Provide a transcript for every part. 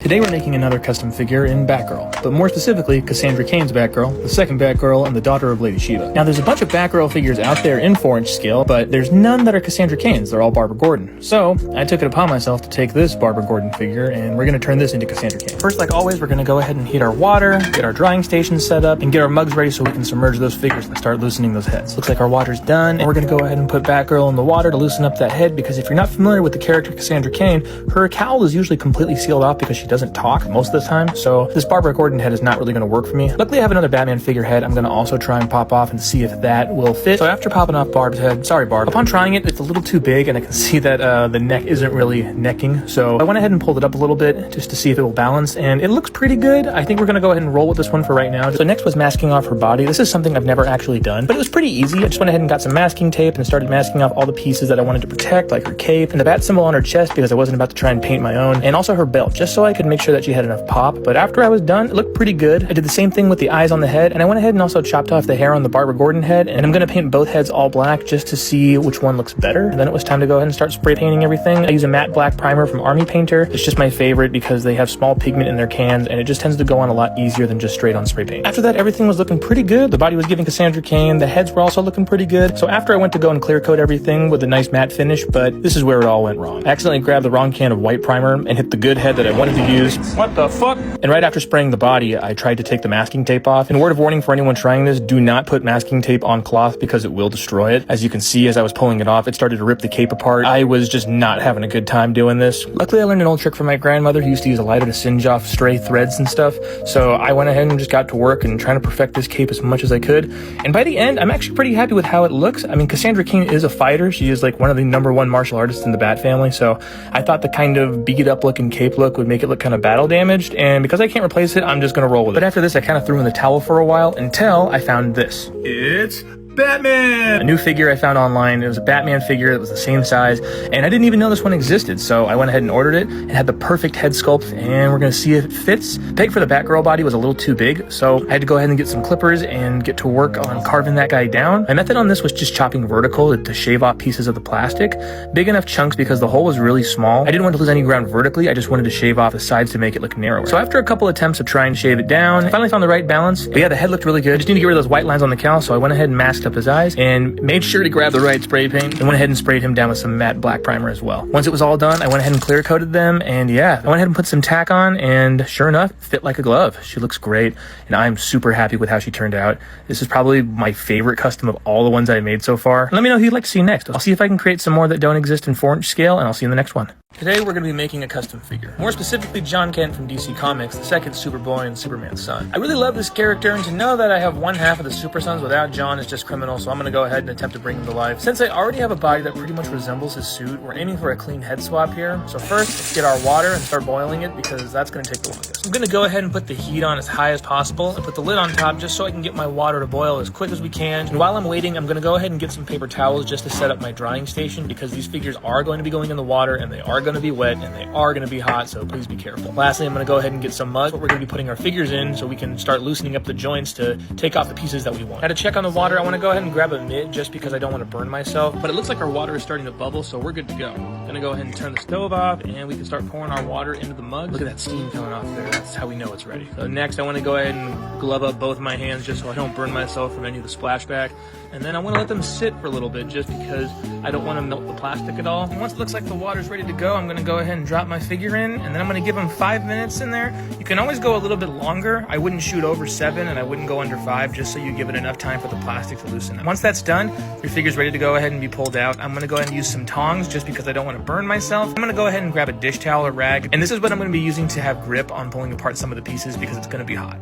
Today we're making another custom figure in Batgirl, but more specifically Cassandra Cain's Batgirl, the second Batgirl, and the daughter of Lady Shiva. Now there's a bunch of Batgirl figures out there in 4-inch scale, but there's none that are Cassandra Cain's, they're all Barbara Gordon. So I took it upon myself to take this Barbara Gordon figure and we're going to turn this into Cassandra Cain. First, like always, we're going to go ahead and heat our water, get our drying station set up, and get our mugs ready so we can submerge those figures and start loosening those heads. Looks like our water's done, and we're going to go ahead and put Batgirl in the water to loosen up that head, because if you're not familiar with the character Cassandra Cain, her cowl is usually completely sealed off because she doesn't talk most of the time, so this Barbara Gordon head is not really going to work for me. Luckily I have another Batman figure head I'm going to also try and pop off and see if that will fit. So after popping off Barb's head, sorry Barb, upon trying it, it's a little too big and I can see that the neck isn't really necking, so I went ahead and pulled it up a little bit just to see if it will balance, and it looks pretty good. I think we're going to go ahead and roll with this one for right now. So next was masking off her body. This is something I've never actually done, but it was pretty easy. I just went ahead and got some masking tape and started masking off all the pieces that I wanted to protect, like her cape and the bat symbol on her chest, because I wasn't about to try and paint my own, and also her belt, just so I could make sure that she had enough pop. But after I was done, it looked pretty good. I did the same thing with the eyes on the head, and I went ahead and also chopped off the hair on the Barbara Gordon head, and I'm going to paint both heads all black just to see which one looks better. And then it was time to go ahead and start spray painting everything. I use a matte black primer from Army Painter. It's just my favorite because they have small pigment in their cans, and it just tends to go on a lot easier than just straight on spray paint. After that, everything was looking pretty good. The body was giving Cassandra Cain. The heads were also looking pretty good. So after I went to go and clear coat everything with a nice matte finish, but this is where it all went wrong. I accidentally grabbed the wrong can of white primer and hit the good head that I wanted to use. What the fuck? And right after spraying the body, I tried to take the masking tape off. And word of warning for anyone trying this, do not put masking tape on cloth because it will destroy it. As you can see, as I was pulling it off, it started to rip the cape apart. I was just not having a good time doing this. Luckily, I learned an old trick from my grandmother who used to use a lighter to singe off stray threads and stuff. So I went ahead and just got to work and trying to perfect this cape as much as I could. And by the end, I'm actually pretty happy with how it looks. I mean, Cassandra Cain is a fighter. She is like one of the #1 martial artists in the Bat family. So I thought the kind of beat up looking cape look would make it look kind of battle damaged. And because I can't replace it, I'm just going to roll with it. But after this, I kind of threw in the towel for a while until I found this. It's Batman! A new figure I found online. It was a Batman figure that was the same size, and I didn't even know this one existed, so I went ahead and ordered it. It had the perfect head sculpt, and we're gonna see if it fits. The peg for the Batgirl body was a little too big, so I had to go ahead and get some clippers and get to work on carving that guy down. My method on this was just chopping vertical to shave off pieces of the plastic. Big enough chunks because the hole was really small. I didn't want to lose any ground vertically, I just wanted to shave off the sides to make it look narrower. So after a couple attempts of trying to shave it down, I finally found the right balance. But yeah, the head looked really good. I just need to get rid of those white lines on the cowl, so I went ahead and masked up his eyes and made sure to grab the right spray paint and went ahead and sprayed him down with some matte black primer as well. Once it was all done, I went ahead and clear coated them, and yeah, I went ahead and put some tack on, and sure enough, it fit like a glove. She looks great, and I'm super happy with how she turned out. This is probably my favorite custom of all the ones I made so far. Let me know who you'd like to see next. I'll see if I can create some more that don't exist in 4-inch scale, and I'll see you in the next one. Today we're going to be making a custom figure. More specifically, John Kent from DC Comics, the second Superboy and Superman's son. I really love this character, and to know that I have one half of the Super Sons without John is just criminal, so I'm going to go ahead and attempt to bring him to life. Since I already have a body that pretty much resembles his suit, we're aiming for a clean head swap here. So first, let's get our water and start boiling it, because that's going to take the longest. I'm going to go ahead and put the heat on as high as possible and put the lid on top just so I can get my water to boil as quick as we can. And while I'm waiting, I'm going to go ahead and get some paper towels just to set up my drying station, because these figures are going to be going in the water, and they are going to be wet, and they are going to be hot, so please be careful. Lastly, I'm going to go ahead and get some mud, but we're going to be putting our figures in so we can start loosening up the joints to take off the pieces that we want. Now to check on the water, I want to go ahead and grab a mitt just because I don't want to burn myself, but it looks like our water is starting to bubble, so we're good to go. I'm going to go ahead and turn the stove off, and we can start pouring our water into the mug. Look at that steam coming off there. That's how we know it's ready. So next, I want to go ahead and glove up both my hands just so I don't burn myself from any of the splashback. And then I want to let them sit for a little bit just because I don't want to melt the plastic at all. And once it looks like the water's ready to go, I'm going to go ahead and drop my figure in, and then I'm going to give them 5 minutes in there. You can always go a little bit longer. I wouldn't shoot over 7 and I wouldn't go under 5, just so you give it enough time for the plastic to loosen up. Once that's done, your figure's ready to go ahead and be pulled out. I'm going to go ahead and use some tongs just because I don't want to burn myself. I'm going to go ahead and grab a dish towel or rag, and this is what I'm going to be using to have grip on pulling apart some of the pieces because it's going to be hot.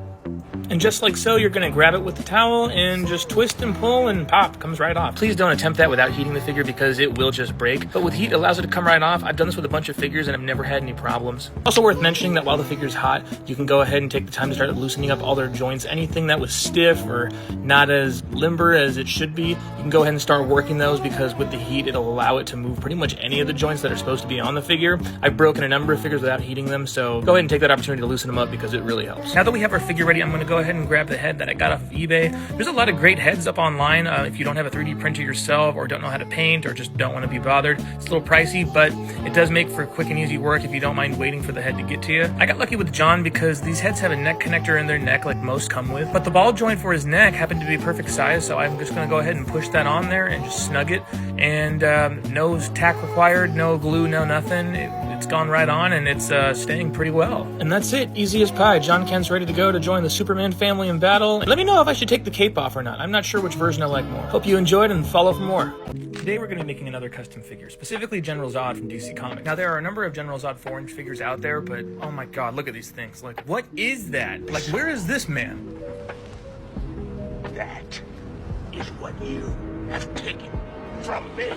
And just like so, you're going to grab it with the towel and just twist and pull, and pop, comes right off. Please don't attempt that without heating the figure because it will just break. But with heat, it allows it to come right off. I've done this with a bunch of figures and I've never had any problems. Also worth mentioning that while the figure's hot, you can go ahead and take the time to start loosening up all their joints. Anything that was stiff or not as limber as it should be, you can go ahead and start working those, because with the heat, it'll allow it to move pretty much any of the joints that are supposed to be on the figure. I've broken a number of figures without heating them, so go ahead and take that opportunity to loosen them up because it really helps. Now that we have our figure ready already, I'm going to go ahead and grab the head that I got off of eBay. There's a lot of great heads up online. If you don't have a 3D printer yourself or don't know how to paint or just don't want to be bothered, it's a little pricey, but it does make for quick and easy work if you don't mind waiting for the head to get to you. I got lucky with John because these heads have a neck connector in their neck like most come with, but the ball joint for his neck happened to be perfect size, so I'm just going to go ahead and push that on there and just snug it. And no tack required, no glue, no nothing. It's gone right on, and it's staying pretty well. And that's it. Easy as pie. John Ken's ready to go to join the Superman family in battle. Let me know if I should take the cape off or not. I'm not sure which version I like more. Hope you enjoyed and follow for more. Today we're going to be making another custom figure, specifically General Zod from DC Comics. Now there are a number of General Zod 4-inch figures out there, but oh my god, look at these things. Like, what is that? Like, where is this man? That is what you have taken from me.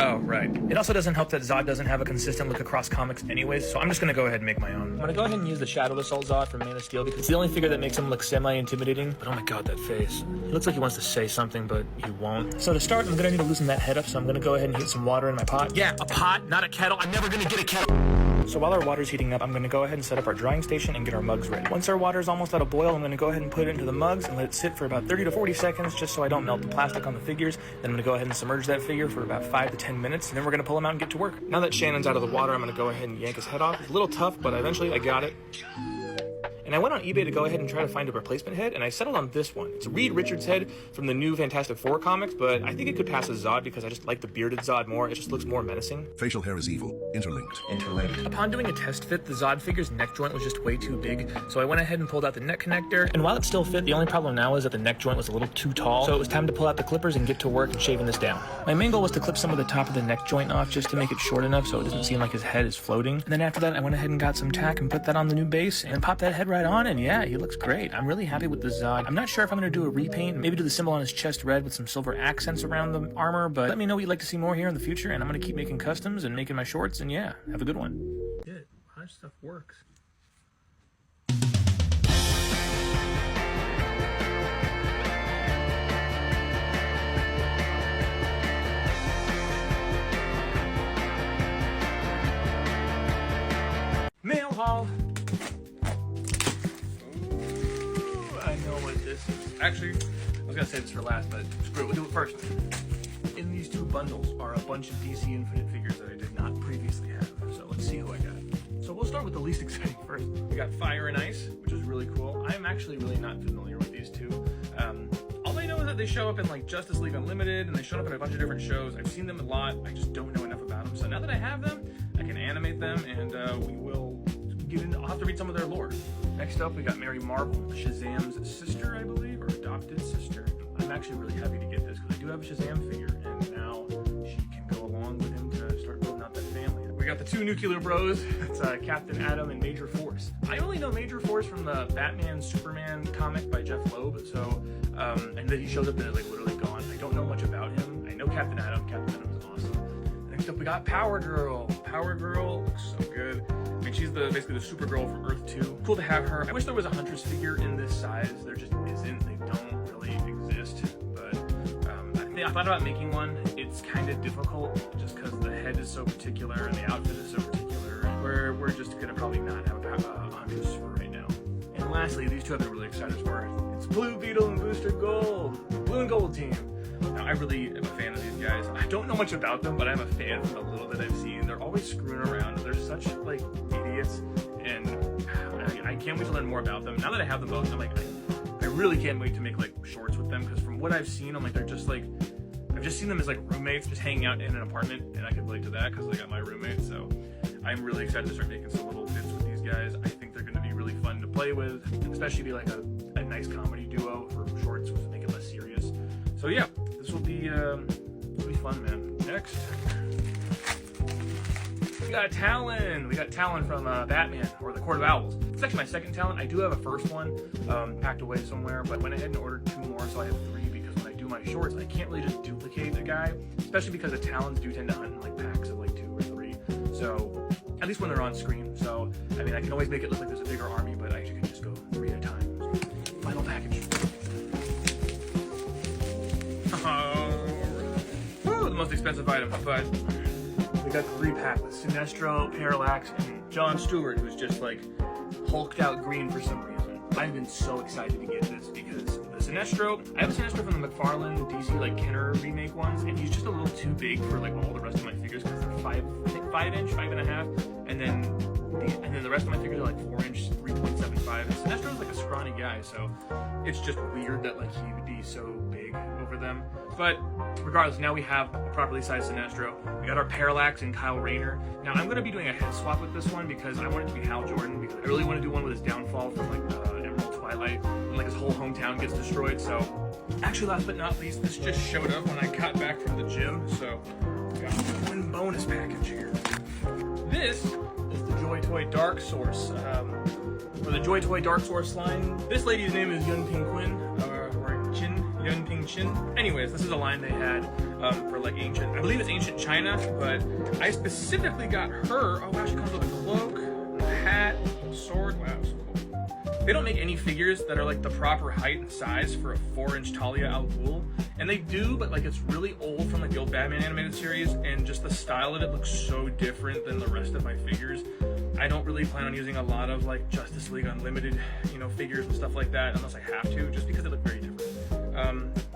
Oh, right. It also doesn't help that Zod doesn't have a consistent look across comics anyways, so I'm just gonna go ahead and make my own. I'm gonna go ahead and use the Shadow Assault Zod from Man of Steel because it's the only figure that makes him look semi-intimidating. But oh my god, that face. He looks like he wants to say something, but he won't. So to start, I'm gonna need to loosen that head up, so I'm gonna go ahead and heat some water in my pot. Yeah, a pot, not a kettle. I'm never gonna get a kettle. So while our water's heating up, I'm going to go ahead and set up our drying station and get our mugs ready. Once our water's almost at a boil, I'm going to go ahead and put it into the mugs and let it sit for about 30 to 40 seconds just so I don't melt the plastic on the figures. Then I'm going to go ahead and submerge that figure for about 5 to 10 minutes, and then we're going to pull him out and get to work. Now that Shannon's out of the water, I'm going to go ahead and yank his head off. It's a little tough, but eventually I got it. And I went on eBay to go ahead and try to find a replacement head, and I settled on this one. It's a Reed Richards head from the new Fantastic Four comics, but I think it could pass as Zod because I just like the bearded Zod more. It just looks more menacing. Facial hair is evil. Interlinked. Upon doing a test fit, the Zod figure's neck joint was just way too big, so I went ahead and pulled out the neck connector. And while it still fit, the only problem now is that the neck joint was a little too tall, so it was time to pull out the clippers and get to work and shaving this down. My main goal was to clip some of the top of the neck joint off just to make it short enough so it doesn't seem like his head is floating. And then after that, I went ahead and got some tack and put that on the new base and popped that head right on, and yeah, he looks great. I'm really happy with the Zod. I'm not sure if I'm going to do a repaint, maybe do the symbol on his chest red with some silver accents around the armor, but let me know what you'd like to see more here in the future, and I'm going to keep making customs and making my shorts, and yeah, have a good one. Yeah, my stuff works. Mail haul. Actually, I was gonna say this for last, but screw it, we'll do it first. In these two bundles are a bunch of DC Infinite figures that I did not previously have, so let's see who I got. So we'll start with the least exciting first. We got Fire and Ice, which is really cool. I'm actually really not familiar with these two. All I know is that they show up in like Justice League Unlimited, and they showed up in a bunch of different shows. I've seen them a lot, I just don't know enough about them. So now that I have them, I can animate them, and we will get into, I'll have to read some of their lore. Next up, we got Mary Marvel, Shazam's sister, I believe, or adopted sister. I'm actually really happy to get this because I do have a Shazam figure, and now she can go along with him to start building out that family. We got the two Nuclear Bros. It's Captain Atom and Major Force. I only know Major Force from the Batman Superman comic by Jeff Loeb, so and then he shows up and is like literally gone. I don't know much about him. I know Captain Atom. Captain Atom's awesome. Next up, we got Power Girl. Power Girl looks so good. I mean, she's basically the Supergirl from Earth 2. Cool to have her. I wish there was a Huntress figure in this size. There just isn't. They don't really exist. But I thought about making one. It's kind of difficult just because the head is so particular and the outfit is so particular. We're just gonna probably not have a Huntress for right now. And lastly, these two I've been really excited for. It's Blue Beetle and Booster Gold. Blue and Gold team. Now, I really am a fan of these guys. I don't know much about them, but I'm a fan from the little that I've seen. They're always screwing around. They're such, like, idiots, and I can't wait to learn more about them. Now that I have them both, I'm like, I really can't wait to make, like, shorts with them, because from what I've seen, I'm like, they're just, like, I've just seen them as, like, roommates just hanging out in an apartment, and I can relate to that, because I got my roommate, so I'm really excited to start making some little bits with these guys. I think they're going to be really fun to play with, and especially be, like, a nice comedy duo for shorts to make it less serious. So, yeah. This will be fun, man. Next, we got Talon. We got Talon from Batman, or the Court of Owls. It's actually my second Talon. I do have a first one packed away somewhere, but I went ahead and ordered 2 more, so I have 3, because when I do my shorts, I can't really just duplicate a guy, especially because the Talons do tend to hunt in like packs of like 2 or 3. So, at least when they're on screen. So, I mean, I can always make it look like there's a bigger army, but I actually can just go 3 at a time. Final package. Woo, the most expensive item, but we got the 3-pack with Sinestro, Parallax, and John Stewart, who's just like hulked out green for some reason. I've been so excited to get this because the Sinestro, I have a Sinestro from the McFarlane DC like Kenner remake ones, and he's just a little too big for like all the rest of my figures because they're 5 inch, 5.5, and then the rest of my figures are like 4 inch, 3.75. And Sinestro's like a scrawny guy, so it's just weird that like he would be so big over them. But regardless, now we have a properly sized Sinestro. We got our Parallax and Kyle Rayner. Now I'm gonna be doing a head swap with this one because I want it to be Hal Jordan, because I really want to do one with his downfall from like Emerald Twilight, and like his whole hometown gets destroyed. So actually, last but not least, this just showed up when I got back from the gym, so we got one bonus package here. This is the Joy Toy Dark Source, or the Joy Toy Dark Source line. This lady's name is Yunping Quinn, or Yunping Chin. Anyways, this is a line they had for like ancient, I believe it's ancient China, but I specifically got her. Oh wow, she comes with a cloak, a hat, a sword. Wow, so cool. They don't make any figures that are like the proper height and size for a 4-inch Talia al Ghul, and they do, but like it's really old from like the old Batman animated series, and just the style of it looks so different than the rest of my figures. I don't really plan on using a lot of like Justice League Unlimited, you know, figures and stuff like that unless I have to, just because they look very different.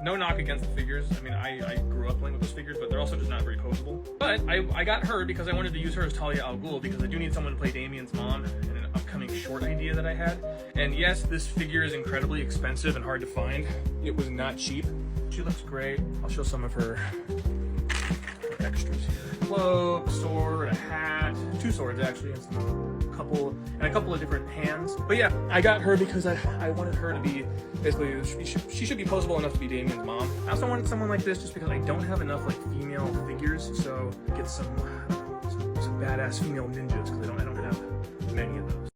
No knock against the figures. I mean, I grew up playing with those figures, but they're also just not very posable. But I got her because I wanted to use her as Talia al Ghul, because I do need someone to play Damien's mom in an upcoming short idea that I had. And yes, this figure is incredibly expensive and hard to find. It was not cheap. She looks great. I'll show some of her extras here. Cloak, sword, a hat, 2 swords actually, and a couple of different hands. But yeah, I got her because I wanted her to be basically, she should be posable enough to be Damien's mom. I also wanted someone like this just because I don't have enough like female figures, so get some badass female ninjas, because I don't have many of those.